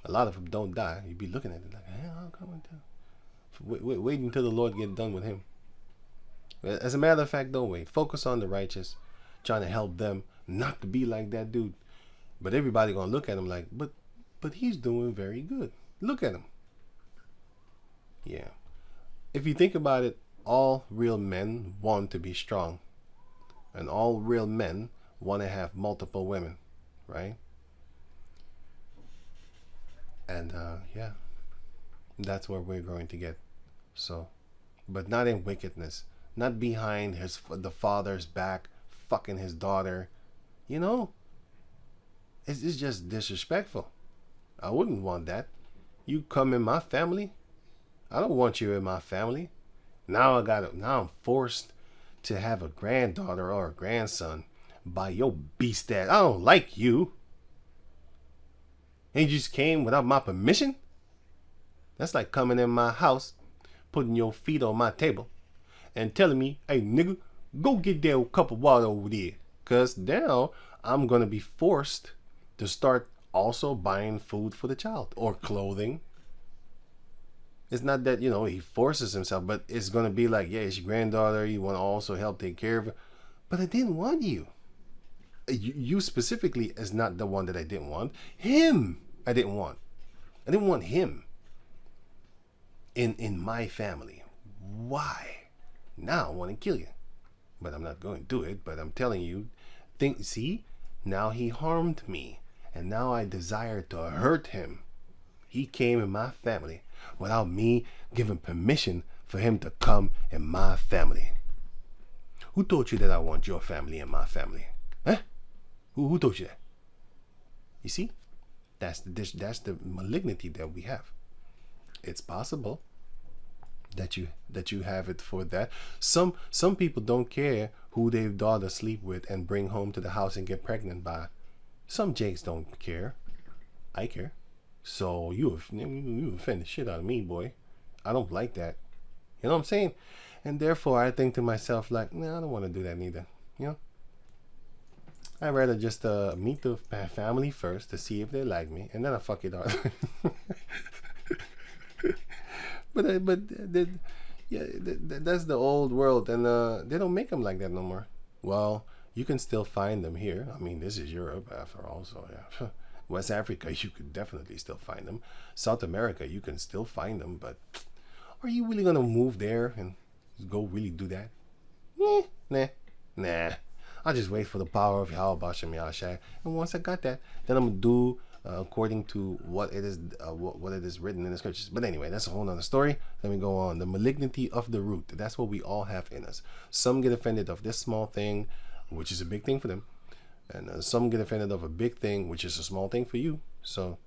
A lot of them don't die. You'd be looking at it like, hey, how come I do? Wait until the Lord get done with him. As a matter of fact, don't wait. Focus on the righteous, trying to help them not to be like that dude. But everybody gonna look at him like, but he's doing very good. Look at him. Yeah. If you think about it, all real men want to be strong. And all real men want to have multiple women, right? And yeah, that's where we're going to get. So, but not in wickedness, not behind the father's back, fucking his daughter. You know, it's just disrespectful. I wouldn't want that. You come in my family. I don't want you in my family. Now I'm forced to have a granddaughter or a grandson by your beast ass. I don't like you. And you just came without my permission? That's like coming in my house, putting your feet on my table, and telling me, hey, nigga, go get that cup of water over there. Because now I'm going to be forced to start also buying food for the child or clothing. It's not that, he forces himself, but it's going to be like, yeah, it's your granddaughter. You want to also help take care of her. But I didn't want you. You specifically is not the one that I didn't want. Him, I didn't want. I didn't want him in my family. Why? Now I want to kill you. But I'm not going to do it. But I'm telling you, see, now he harmed me. And now I desire to hurt him. He came in my family without me giving permission for him to come in my family. Who told you that I want your family in my family? Huh? Who told you that? You see, that's the malignity that we have. It's possible that you have it for that. Some people don't care who their daughter sleep with and bring home to the house and get pregnant by. Some jakes don't care. I care. So you offend the shit out of me, boy. I don't like that. You know what I'm saying? And therefore, I think to myself, like, nah, I don't want to do that neither. I'd rather just meet the family first to see if they like me, and then I fuck it up. That's the old world, and they don't make them like that no more. Well, you can still find them here. I mean, this is Europe after all, so yeah. West Africa, you could definitely still find them. South America, you can still find them, but are you really gonna move there and go really do that? Nah. I'll just wait for the power of Yahweh Bashem Yahshai, and once I got that, then I'm gonna do according to what it is, what it is written in the scriptures. But anyway, that's a whole nother story. Let me go on. The malignity of the root. That's what we all have in us. Some get offended of this small thing, which is a big thing for them, and some get offended of a big thing, which is a small thing for you. So,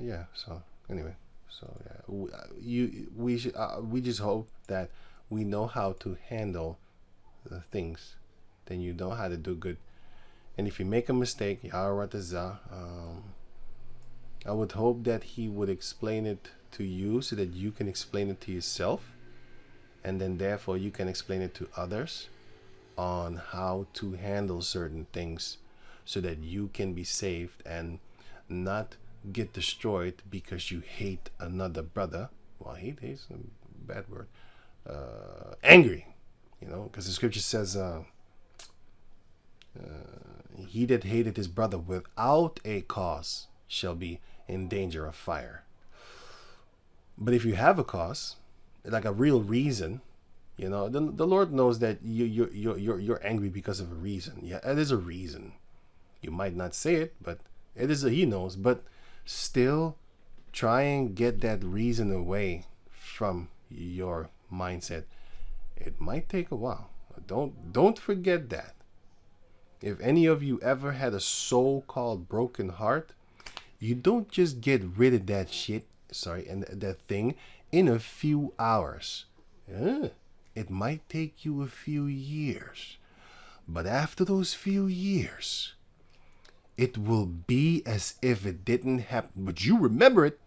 yeah. So anyway, so yeah, we just hope that we know how to handle the things. Then you know how to do good. And if you make a mistake, I would hope that he would explain it to you so that you can explain it to yourself, and then therefore you can explain it to others on how to handle certain things so that you can be saved and not get destroyed because you hate another brother. Well, hate is a bad word. angry, because the scripture says, he that hated his brother without a cause shall be in danger of fire. But if you have a cause, like a real reason, the Lord knows that you're angry because of a reason. Yeah, it is a reason. You might not say it, but it is He knows. But still, try and get that reason away from your mindset. It might take a while. Don't forget that. If any of you ever had a so-called broken heart, you don't just get rid of that shit, and that thing in a few hours. It might take you a few years. But after those few years, it will be as if it didn't happen. But you remember it,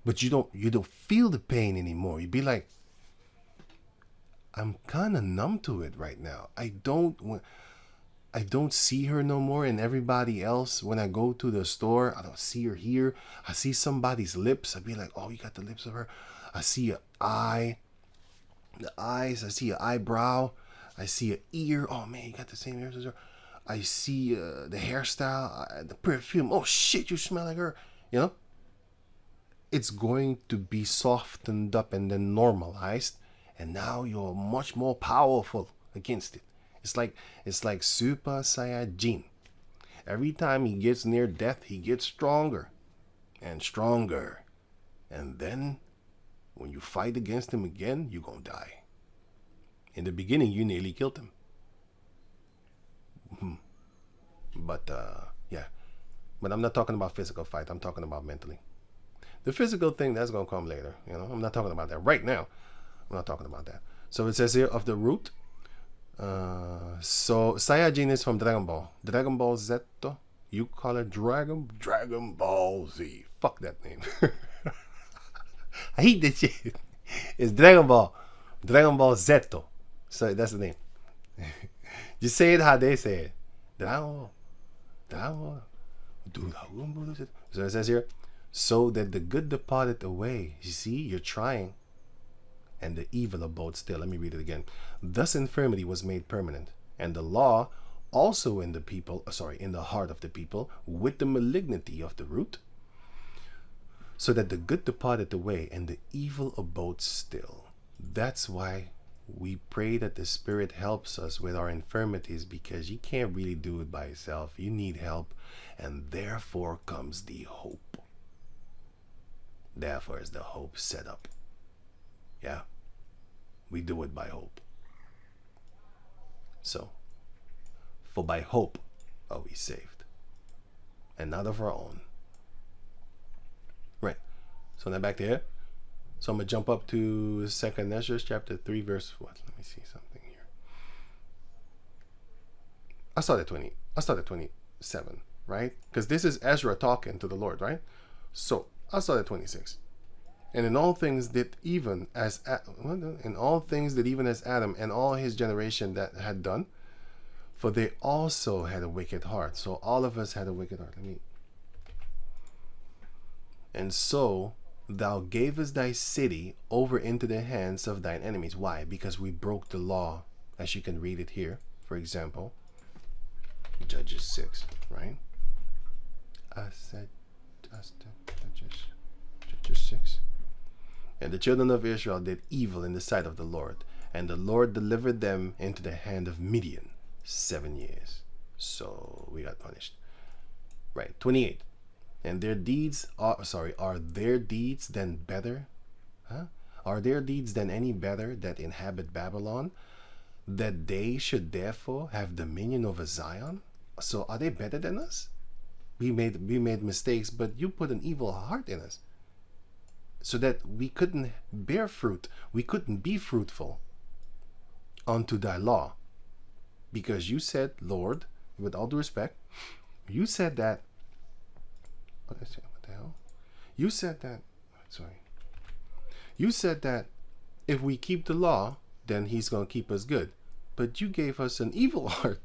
but you don't feel the pain anymore. You'd be like, I'm kind of numb to it right now. I don't see her no more, and everybody else, when I go to the store, I don't see her here. I see somebody's lips. I'd be like, oh, you got the lips of her. I see an eye, the eyes. I see an eyebrow. I see an ear. Oh, man, you got the same ears as her. I see the hairstyle, the perfume. Oh, shit, you smell like her. It's going to be softened up and then normalized, and now you're much more powerful against it. It's like Super Saiyajin. Every time he gets near death, he gets stronger and stronger. And then, when you fight against him again, you're going to die. In the beginning, you nearly killed him. But, yeah. But I'm not talking about physical fight. I'm talking about mentally. The physical thing, that's going to come later. I'm not talking about that right now. I'm not talking about that. So it says here, of the root. So Saiyajin is from Dragon Ball. Dragon Ball Z. You call it Dragon Ball Z. Fuck that name. I hate that shit. It's Dragon Ball. Dragon Ball Z. So that's the name. Just say it how they say it. Dragon Ball. So it says here, so that the good departed away. You see, you're trying. And the evil abode still. Let me read it again. Thus infirmity was made permanent, and the law also in the heart of the people, with the malignity of the root, so that the good departed away and the evil abode still. That's why we pray that the Spirit helps us with our infirmities, because you can't really do it by yourself. You need help, and therefore comes the hope. Therefore is the hope set up. Yeah, we do it by hope. So, for by hope are we saved, and not of our own. Right. So now back to here. So I'm gonna jump up to 2nd Ezra chapter 3 verse what? Let me see something here. I started 27, right? Because this is Ezra talking to the Lord, right? So I started 26. And in all things that even as Adam and all his generation that had done, for they also had a wicked heart. So all of us had a wicked heart. And so thou gavest thy city over into the hands of thine enemies. Why? Because we broke the law, as you can read it here. For example, Judges 6, right? Judges 6. And the children of Israel did evil in the sight of the Lord, and the Lord delivered them into the hand of Midian 7 years. So we got punished. Right, 28. And their deeds are their deeds then better? Are their deeds then any better that inhabit Babylon, that they should therefore have dominion over Zion? So are they better than us? We made mistakes, but you put an evil heart in us, so that we couldn't bear fruit. We couldn't be fruitful unto thy law. Because you said, Lord, with all due respect, you said that, what the hell? You said that if we keep the law, then he's going to keep us good. But you gave us an evil heart.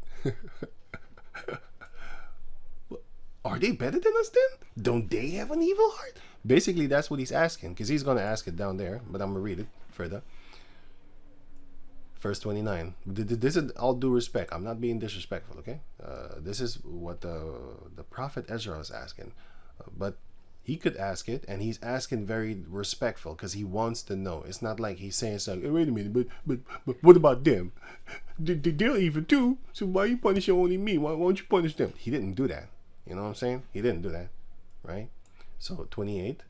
Are they better than us then? Don't they have an evil heart? Basically, that's what he's asking, because he's going to ask it down there, but I'm going to read it further. Verse 29. This is all due respect. I'm not being disrespectful, okay? This is what the prophet Ezra is asking. But he could ask it, and he's asking very respectful because he wants to know. It's not like he's saying something, hey, wait a minute, but what about them? They're evil too, so why you punishing only me? Why won't you punish them? He didn't do that. You know what I'm saying? He didn't do that, right? So 28.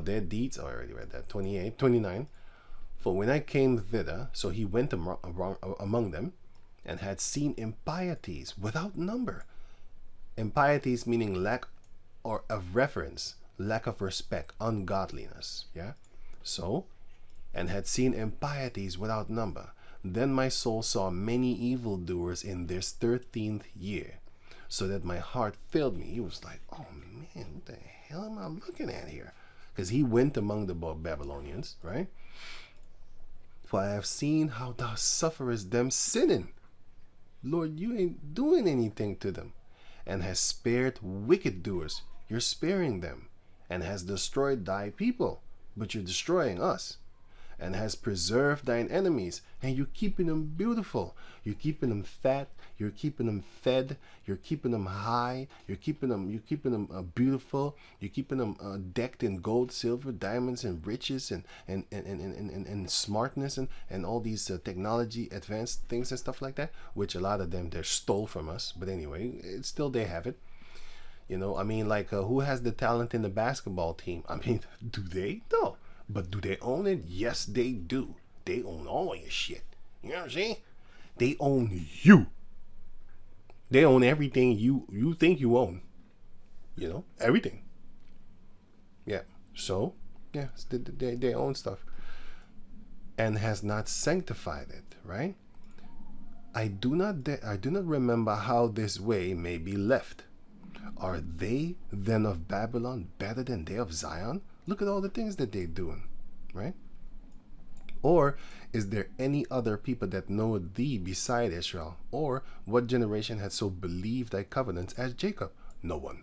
Their deeds, I already read that. 28, 29. For when I came thither, so he went among them, and had seen impieties without number. Impieties meaning lack or of reverence, lack of respect, ungodliness. Yeah. So, and had seen impieties without number. Then my soul saw many evildoers in this 13th year, so that my heart failed me. He was like, oh man, what the hell am I looking at here? Because he went among the Babylonians, right? For I have seen how thou sufferest them sinning. Lord, you ain't doing anything to them. And has spared wicked doers. You're sparing them. And has destroyed thy people. But you're destroying us. And has preserved thine enemies. And you're keeping them beautiful. You're keeping them fat. You're keeping them fed. You're keeping them high. You're keeping them beautiful. You're keeping them decked in gold, silver, diamonds, and riches, and smartness, and all these technology advanced things and stuff like that, which a lot of them they stole from us. But anyway, it's still they have it. You know, I mean, like who has the talent in the basketball team? I mean, do they? No. But do they own it? Yes, they do. They own all your shit. You know what I'm saying? They own you. They own everything you think you own. You know, everything. Yeah. So, yeah, they own stuff. And has not sanctified it, right? I do not remember how this way may be left. Are they then of Babylon better than they of Zion? Look at all the things that they're doing, right? Or is there any other people that know thee beside Israel? Or what generation had so believed thy covenants as Jacob? No one.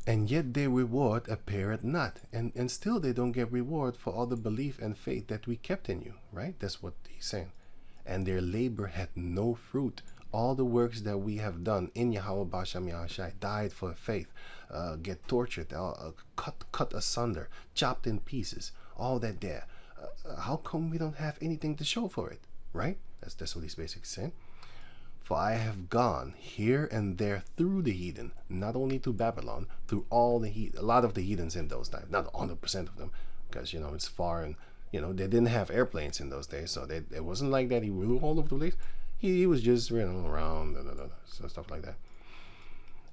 And yet their reward appeareth not. And still they don't get reward for all the belief and faith that we kept in you, right? That's what he's saying. And their labor had no fruit. All the works that we have done in Yahweh Basham Yahushai, died for faith, get tortured, cut asunder, chopped in pieces, all that there. How come we don't have anything to show for it, right? That's what he's basically saying. For I have gone here and there through the heathen, not only to Babylon, through all the heathen, a lot of the heathens in those times, not 100% of them, because, you know, it's far and, you know, they didn't have airplanes in those days, so it wasn't like that he ruled all over the place. He was just, you know, around, so stuff like that.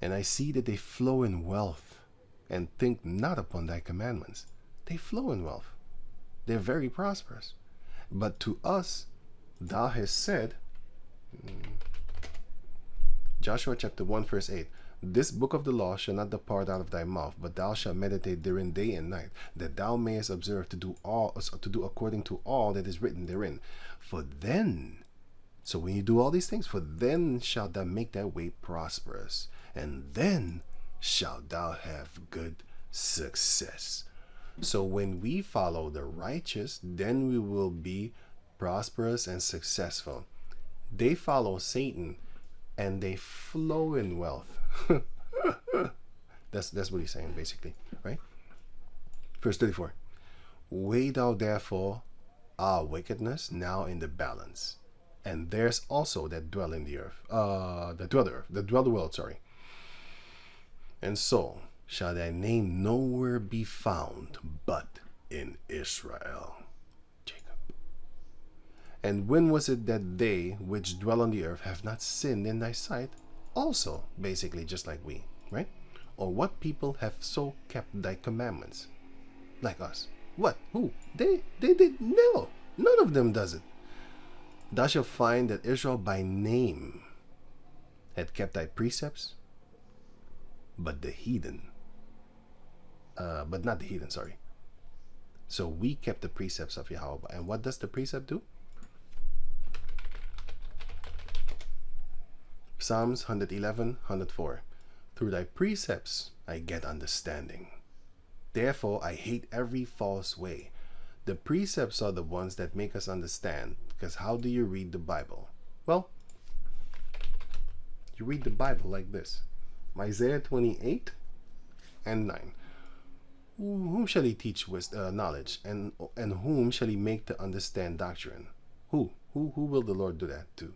And I see that they flow in wealth and think not upon thy commandments. They flow in wealth. They're very prosperous. But to us, thou hast said, Joshua chapter 1 verse 8, this book of the law shall not depart out of thy mouth, but thou shalt meditate therein day and night, that thou mayest observe to do according to all that is written therein. For then, so when you do all these things, for then shalt thou make thy way prosperous, and then shalt thou have good success. So when we follow the righteous, then we will be prosperous and successful. They follow Satan, and they flow in wealth. That's what he's saying, basically, right? Verse 34. Weigh thou therefore our wickedness now in the balance, and there's also that dwell in the earth, that dwell the world, sorry. And so shall thy name nowhere be found but in Israel. Jacob. And when was it that they which dwell on the earth have not sinned in thy sight? Also, basically just like we, right? Or what people have so kept thy commandments? Like us. What? Who? They did? No. None of them does it. Thou shalt find that Israel by name had kept thy precepts, but the heathen, but not the heathen, sorry. So we kept the precepts of Yahweh. And what does the precept do? Psalms 111, 104. Through thy precepts I get understanding. Therefore I hate every false way. The precepts are the ones that make us understand. Because how do you read the Bible? Well, you read the Bible like this. Isaiah 28 and 9. Whom shall he teach knowledge, and whom shall he make to understand doctrine? Who will the Lord do that to?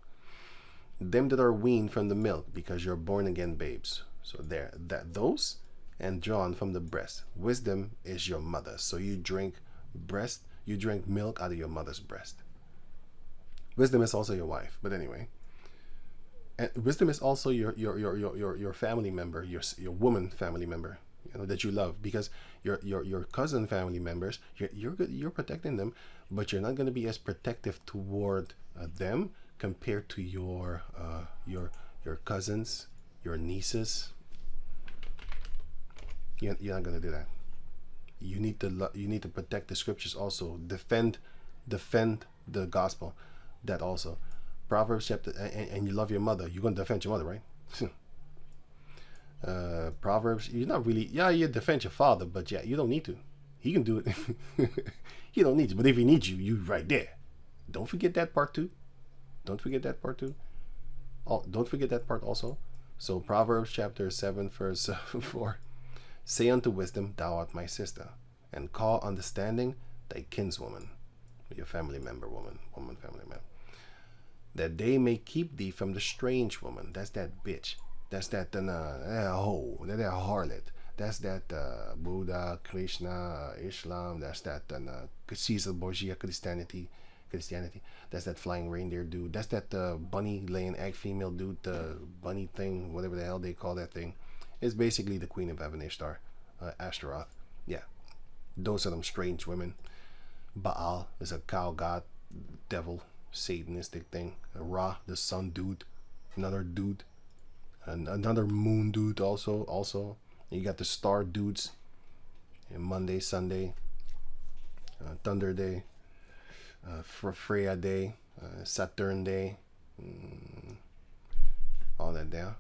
Them that are weaned from the milk, because you're born again babes. So there, those, and drawn from the breast. Wisdom is your mother. So you drink milk out of your mother's breast. Wisdom is also your wife, but anyway. And wisdom is also your family member, your woman family member, that you love, because your cousin family members, you're protecting them, but you're not going to be as protective toward them compared to your cousins, your nieces. You're not going to do that. You need to protect the scriptures also. Defend the gospel. That also. Proverbs chapter, and you love your mother. You're going to defend your mother, right? Proverbs, you're not really, you defend your father, but you don't need to. He can do it. You don't need to. But if he needs you, you right there. Don't forget that part too. Don't forget that part too. Don't forget that part also. So Proverbs chapter 7 verse 4. Say unto wisdom, thou art my sister, and call understanding thy kinswoman, your family member, woman family member, that they may keep thee from the strange woman. That's that bitch. That's that hoe. That harlot. That's that Buddha, Krishna, Islam. That's that Caesar Borgia Christianity. That's that flying reindeer dude. That's that bunny laying egg female dude. The bunny thing, whatever the hell they call that thing. It's basically the queen of heaven, Ishtar, Ashtaroth. Yeah, those are them strange women. Baal is a cow god, devil, Satanistic thing. Ra, the sun dude, another dude, and another moon dude also. You got the star dudes. And Monday, Sunday, Thunder Day, Freya Day, Saturn Day, all that there.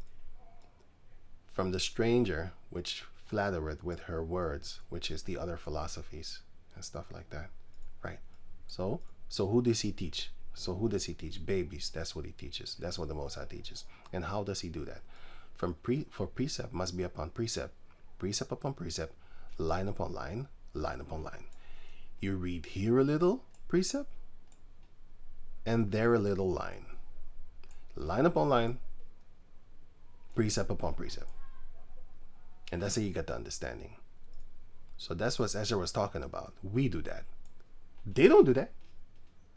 From the stranger, which flattereth with her words, which is the other philosophies and stuff like that, right? So who does he teach? Babies. That's what he teaches. That's what the Most High teaches. And how does he do that? For precept must be upon precept upon precept, line upon line, line upon line. You read here a little precept, and there a little line upon line, precept upon precept. And that's how you get the understanding. So that's what Ezra was talking about. We do that. They don't do that.